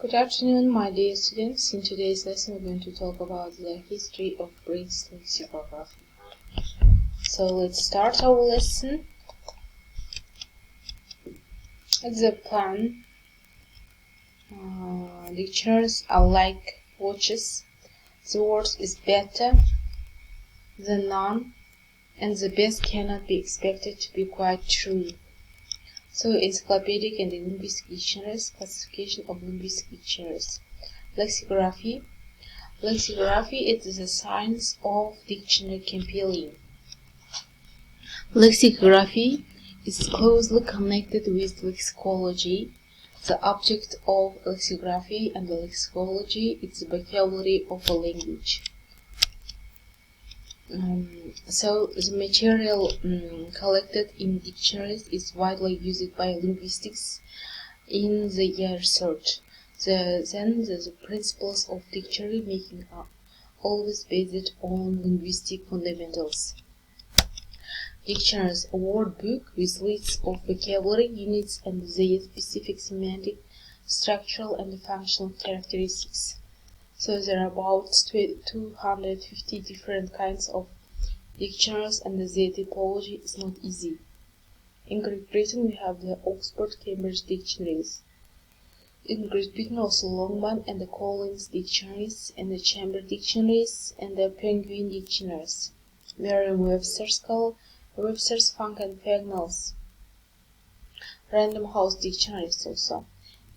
Good afternoon, my dear students. In today's lesson, we're going to talk about the history of British lexicography. So let's start our lesson. At the plan, dictionaries are like watches. The word is better than none, and the best cannot be expected to be quite true. So, encyclopedic and linguistic dictionaries, classification of linguistic dictionaries. Lexicography. Lexicography is the science of dictionary compiling. Lexicography is closely connected with lexicology. The object of lexicography and lexicology is the vocabulary of a language. So the material collected in dictionaries is widely used by linguistics in their research. Then the principles of dictionary making are always based on linguistic fundamentals. Dictionaries, a word book with lists of vocabulary units and their specific semantic, structural, and functional characteristics. So there are about 250 different kinds of dictionaries, and their typology is not easy. In Great Britain, we have the Oxford-Cambridge dictionaries. In Great Britain, also Longman and the Collins dictionaries, and the Chamber dictionaries, and the Penguin dictionaries. Merriam-Webster's Funk and Fagnalls. Random House dictionaries also,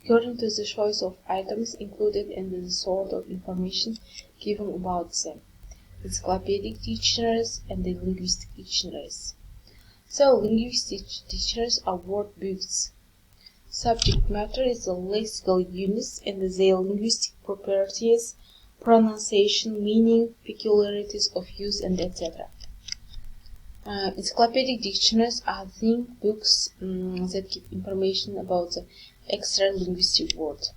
according to the choice of items included and the sort of information given about them. Encyclopedic dictionaries and the linguistic dictionaries. So, linguistic dictionaries are word books. Subject matter is the lexical units and their linguistic properties, pronunciation, meaning, peculiarities of use, and etc. Encyclopedic dictionaries are thin books that give information about the extra-linguistic word.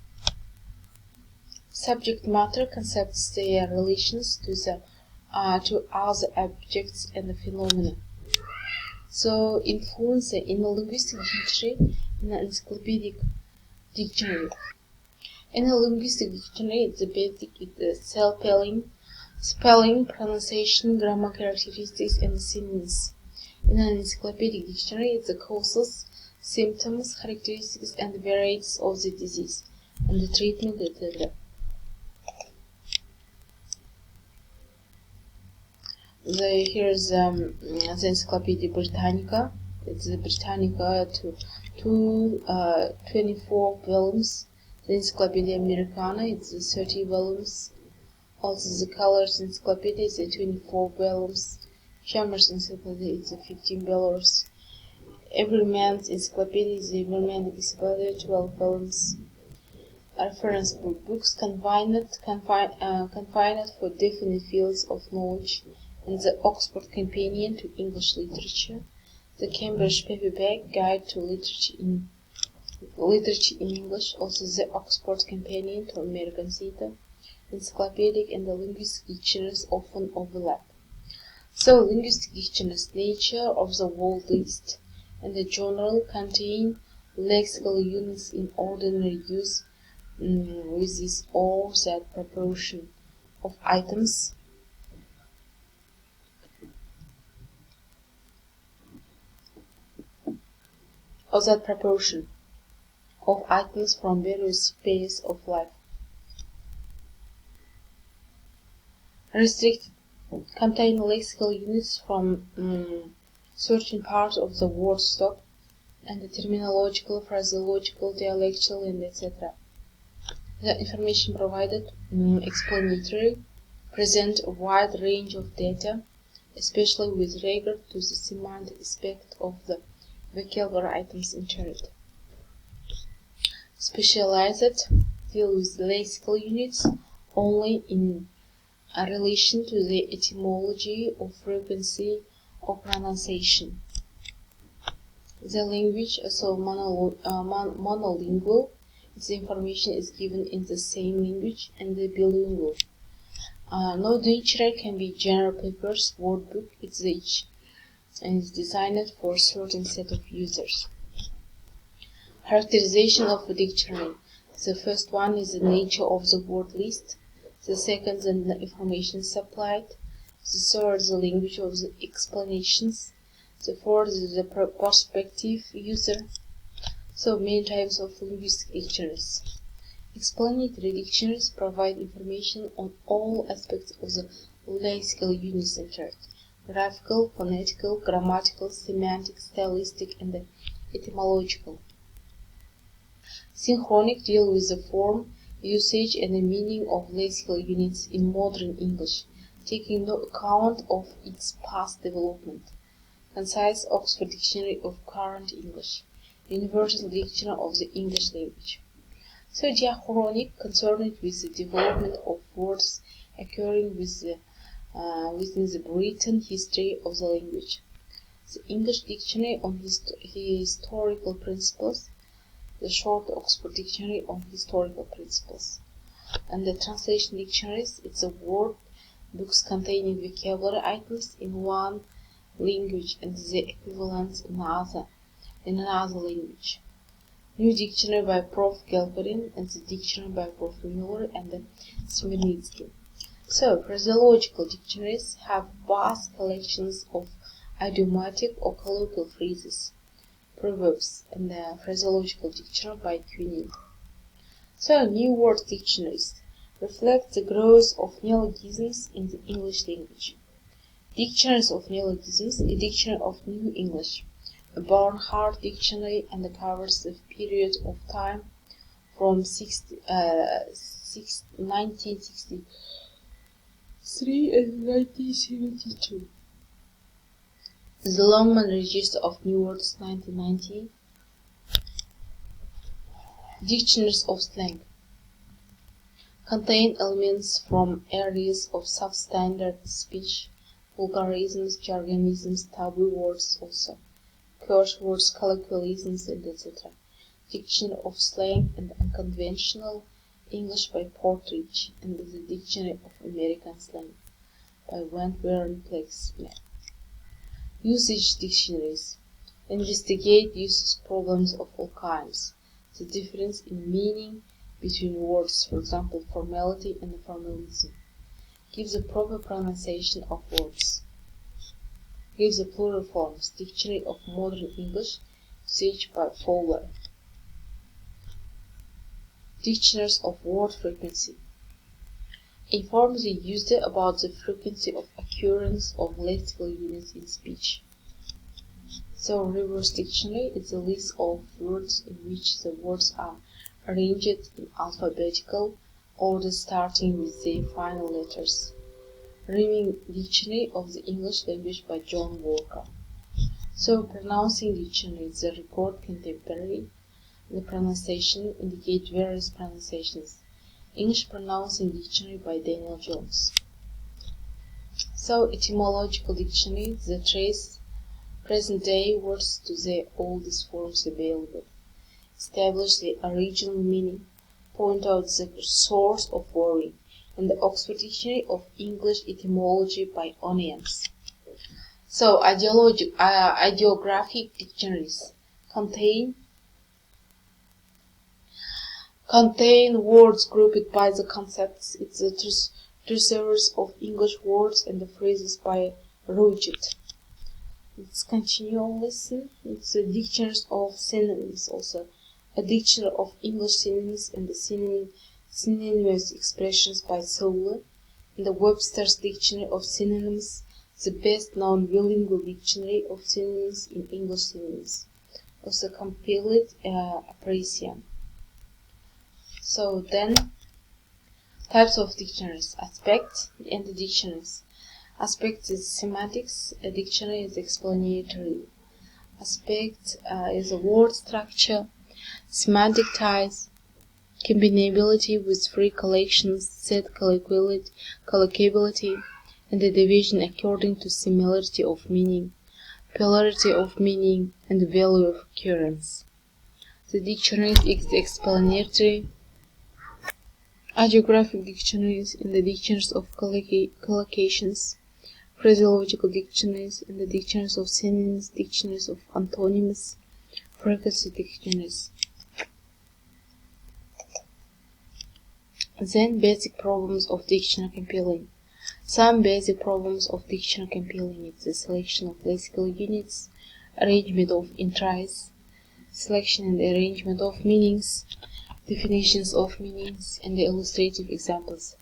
Subject matter concepts their relations to other objects and phenomena. So, influence in a linguistic dictionary, in an encyclopedic dictionary. In a linguistic dictionary, the basic is the spelling, pronunciation, grammar characteristics, and synonyms. In an encyclopedic dictionary, it's the causes, symptoms, characteristics, and varieties of the disease, and the treatment, etc. Here's the Encyclopedia Britannica. It's the Britannica to 24 volumes. The Encyclopedia Americana, it's the 30 volumes. Also, the Colors Encyclopedia is the 24 volumes. Chambers Encyclopedia is the 15 volumes. Everyman's Encyclopedia is the Everyman's Encyclopedia, 12 volumes. Reference books confined for definite fields of knowledge, and the Oxford Companion to English Literature, the Cambridge Paperback Guide to Literature in English, also the Oxford Companion to American Theatre. Encyclopedic and the linguistic dictionaries often overlap. So, linguistic dictionaries, nature of the word list, and the journal contain lexical units in ordinary use with this or that proportion of items from various spheres of life. Restricted contain lexical units from certain parts of the word stock, and the terminological, phraseological, dialectal, and etc. The information provided, explanatory, present a wide range of data, especially with regard to the semantic aspect of the vocabulary items entered. Specialized deal with lexical units only in relation to the etymology or frequency of pronunciation. The language, also monolingual, its information is given in the same language, and the bilingual. No dictionary can be general purpose word book, it's each and is designed for a certain set of users. Characterization of a dictionary. The first one is the nature of the word list. The second, the information supplied. The third, the language of the explanations. The fourth is the prospective user. So, main types of linguistic dictionaries. Explanatory dictionaries provide information on all aspects of the lexical units entered: graphical, phonetical, grammatical, semantic, stylistic, and etymological. Synchronic deal with the form, usage, and the meaning of lexical units in modern English, taking no account of its past development. Concise Oxford Dictionary of Current English. Universal Dictionary of the English Language. So, diachronic, concerned with the development of words occurring within the written history of the language. The English Dictionary on Historical Principles. The Short Oxford Dictionary on Historical Principles. And the translation dictionaries, it's a word books containing vocabulary items in one language and the equivalents in another language. New Dictionary by Prof. Galperin and the Dictionary by Prof. Miller and Smirnitsky. So, phraseological dictionaries have vast collections of idiomatic or colloquial phrases, proverbs, and the phraseological dictionary by Quinin. So, new word dictionaries reflect the growth of neologisms in the English language. Dictionaries of neologisms, a dictionary of New English, a Barnhart dictionary, and covers the period of time from 1963 and 1972. The Longman Register of New Words, 1990. Dictionaries of slang contain elements from areas of substandard speech, vulgarisms, jargonisms, taboo words also, curse words, colloquialisms, and etc. Dictionary of Slang and Unconventional English by Portridge, and the Dictionary of American Slang by Van Smith. Usage dictionaries investigate usage problems of all kinds. The difference in meaning between words, for example, formality and formalism. Gives the proper pronunciation of words. Gives the plural forms. Dictionary of Modern English, usage by Fowler. Dictionaries of word frequency. Informs the user about the frequency of occurrence of lexical units in speech. So, reverse dictionary is a list of words in which the words are arranged in alphabetical order starting with their final letters. Rhyming Dictionary of the English Language by John Walker. So, pronouncing dictionary is a record contemporary. The pronunciation indicate various pronunciations. English Pronouncing Dictionary by Daniel Jones. So, etymological dictionary, the trace present-day words to their oldest forms available. Establish the original meaning, point out the source of wording, and the Oxford Dictionary of English Etymology by Onions. So, ideographic dictionaries contain words grouped by the concepts. It's the treasures of English words and the phrases by Roget. Let's continue on listen. It's the dictionaries of synonyms also. A dictionary of English synonyms and the synonymous expressions by Soule. And the Webster's Dictionary of Synonyms, the best known bilingual dictionary of synonyms in English synonyms. Also compiled Appreciation. So then, types of dictionaries. Aspect and the dictionaries. Aspect is semantics, a dictionary is explanatory. Aspect is a word structure, semantic ties, combinability with free collections, set collocability, and the division according to similarity of meaning, polarity of meaning, and value of occurrence. The dictionary is explanatory. Ideographic dictionaries and the dictionaries of collocations, phraseological dictionaries and the dictionaries of synonyms, dictionaries of antonyms, frequency dictionaries. Then basic problems of dictionary compiling. Some basic problems of dictionary compiling is the selection of lexical units, arrangement of entries, selection and arrangement of meanings, definitions of meanings, and the illustrative examples.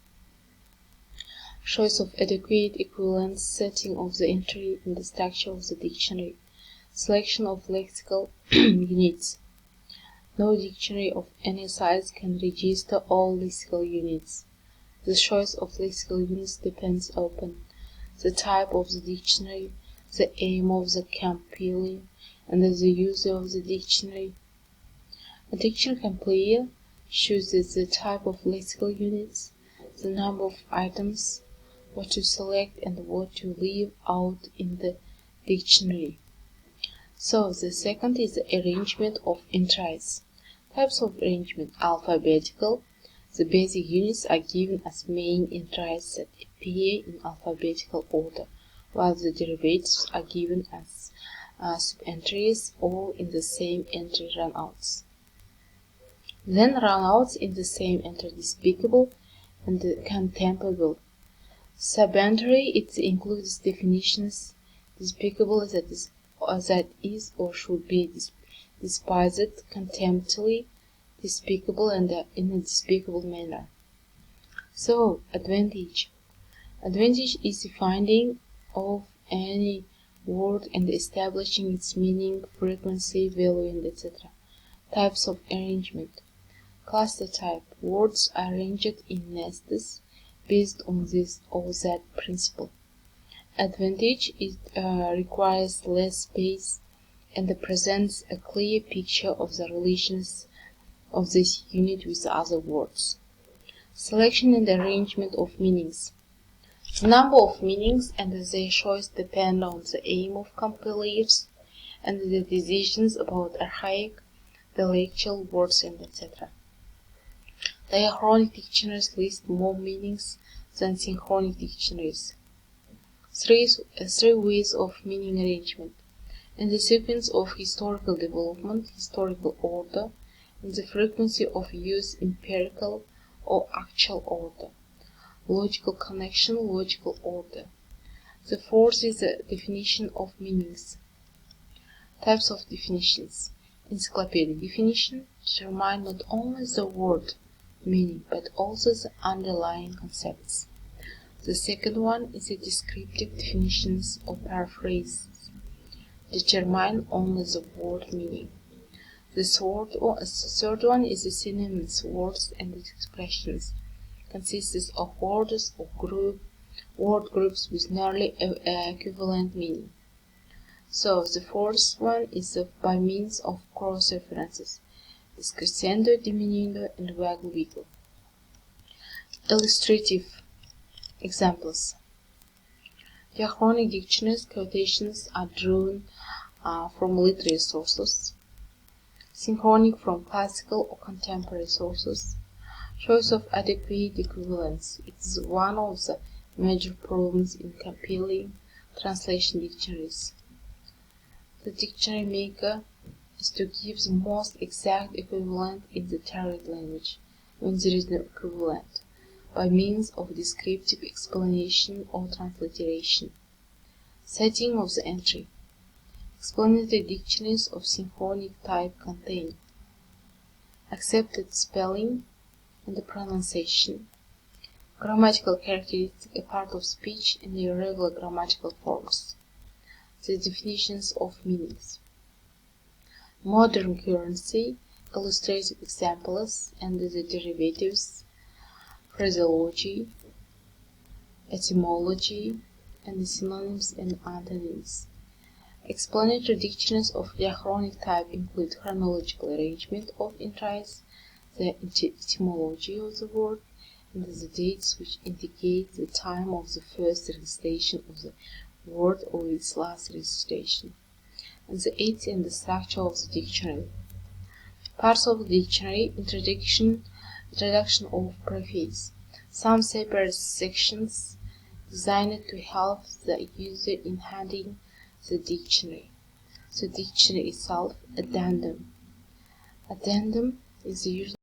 Choice of adequate equivalence, setting of the entry, and the structure of the dictionary, selection of lexical units. No dictionary of any size can register all lexical units. The choice of lexical units depends upon the type of the dictionary, the aim of the compiler, and the user of the dictionary. A dictionary compiler chooses the type of lexical units, the number of items, what to select and what to leave out in the dictionary. So the second is the arrangement of entries. Types of arrangement: alphabetical. The basic units are given as main entries that appear in alphabetical order, while the derivatives are given as sub-entries or in the same entry runouts. Then runouts in the same entry: despicable and contemptible. Sub-entry, it includes definitions: despicable, that is or should be despised, contemptibly, despicable, and in a despicable manner. So, advantage. Advantage is the finding of any word and establishing its meaning, frequency, value, and etc. Types of arrangement. Cluster type. Words are arranged in nests based on this or that principle. Advantage, it requires less space and presents a clear picture of the relations of this unit with other words. Selection and arrangement of meanings. The number of meanings and their choice depend on the aim of compilers and the decisions about archaic, dialectal words, and etc. Diachronic dictionaries list more meanings than synchronic dictionaries. Three ways of meaning arrangement: in the sequence of historical development, historical order, and the frequency of use, empirical or actual order, logical connection, logical order. The fourth is the definition of meanings. Types of definitions. Encyclopedic definition determine not only the word meaning but also the underlying concepts. The second one is the descriptive definitions or paraphrases, determine only the word meaning. The third one is the synonyms, words and expressions, consists of words or word groups with nearly equivalent meaning. So the fourth one is by means of cross-references, discrescendo, diminuendo, and waggle-wiggle. Illustrative examples. Diachronic dictionaries quotations are drawn from literary sources, synchronic from classical or contemporary sources. Choice of adequate equivalence. It is one of the major problems in compiling translation dictionaries. The dictionary maker is to give the most exact equivalent in the target language, when there is no equivalent, by means of descriptive explanation or transliteration. Setting of the entry. Explanatory dictionaries of synchronic type contain accepted spelling and the pronunciation, grammatical characteristic, a part of speech, and irregular grammatical forms. The definitions of meanings. Modern currency, illustrative examples, and the derivatives, phraseology, etymology, and the synonyms and antonyms. Explanatory dictionaries of diachronic type include chronological arrangement of entries, the etymology of the word, and the dates which indicate the time of the first registration of the word or its last registration, and the aids and the structure of the dictionary. Parts of the dictionary: introduction of preface. Some separate sections designed to help the user in handling the dictionary. The dictionary itself. Addendum. Addendum is usually